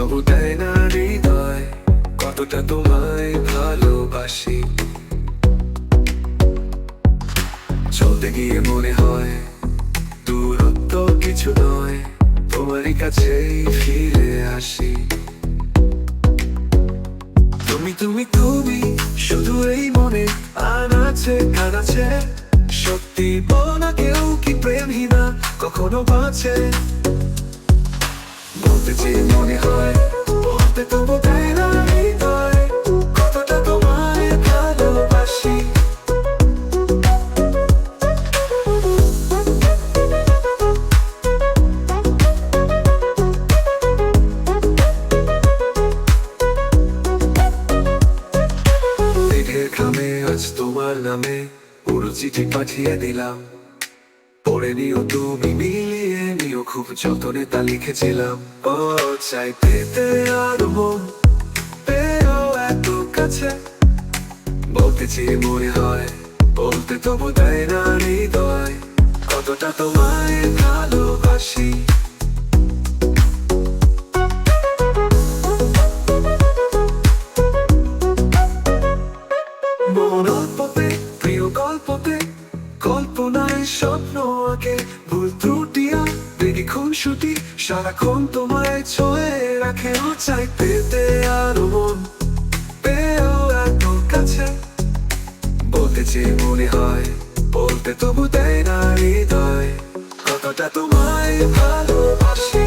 তবু দেয় না হৃদয় কতটা তোমায় ভালোবাসি। চলতে গিয়ে মনে হয় দূরত্ব কিছু নয়, তোমারই কাছেই ফিরে আসি। তুমি তুমি তুমি শুধু এই মনে আনাছে কানাছে, সত্যি বলা কেউ কি প্রেমহীনা কখনো বাঁচে? বলতে চেয়ে মনে হয় বলতে তবু দেয় না হৃদয় কতটা তোমায় ভালোবাসি। মেঘের খামে আজ তোমার নামে পুরো চিঠি পাঠিয়ে দিলাম, পড়ে নিও তুমি মিলিয়ে নিও খুব যতনে তা লিখেছিলাম। ও চাই পেতে আরো মন পেয়েও এত কাছে, বলতে চেয়ে মনে হয় বলতে তবু দেয় না হৃদয় কতটা তোমায় ভালোবাসি। মনপথে প্রিয় গল্পতে কল্পনায় স্বপ্ন আঁকে, ভুল ত্রুটিয়া বেগি খুনসুটি সারাক্ষণ তোমায় ছুঁয়ে রাখে। ও চাই পেতে আরো মন পেয়েও এত কাছে, বলতে চেয়ে মনে হয় বলতে তবু দেয় না হৃদয় কতটা তোমায় ভালোবাসি।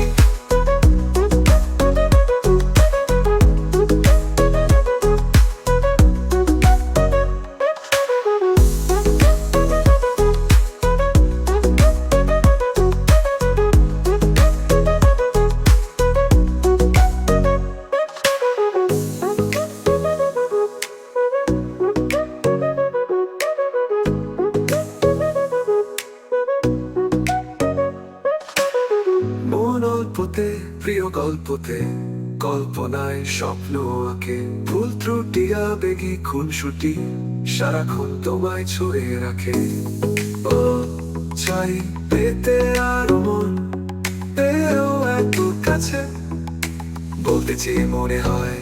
মনপথে প্রিয় গল্পতে কল্পনায় স্বপ্ন আঁকে, ভুল ত্রুটি আবেগী খুনসুটি সারাক্ষণ তোমায় ছুঁয়ে রাখে। ও চাই পেতে আরো মন পেয়েও এত কাছে, বলতে চেয়ে মনে হয়